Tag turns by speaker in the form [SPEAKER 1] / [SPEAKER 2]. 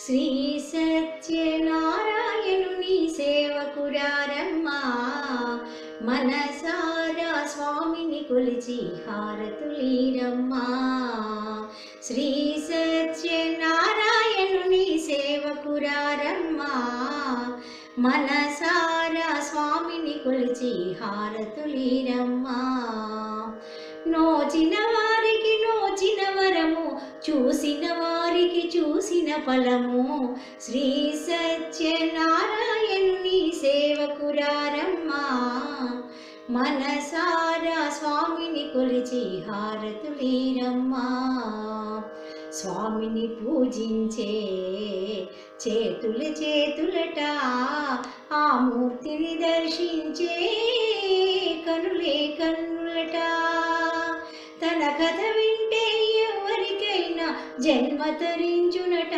[SPEAKER 1] శ్రీ సత్యనారాయణుని సేవకురారమ్మా, మనసారా స్వామిని కొలిచి హారతులీరమ్మా. శ్రీ సత్యనారాయణుని సేవకురారమ్మా, మనసారా స్వామిని కొలిచి హారతులీరమ్మా. నోచిన వారికి నోచిన వరము, చూసిన వారికి చూసిన ఫలము. శ్రీ సత్యనారాయణుని సేవకురారమ్మా, మనసారా స్వామిని కొలిచి హారతులీరమ్మా. స్వామిని పూజించే చేతుల చేతులట, ఆ మూర్తిని దర్శించే కనులే కన్నులట. తన కథ వింటే ఎవరికైనా జన్మ తరించునట.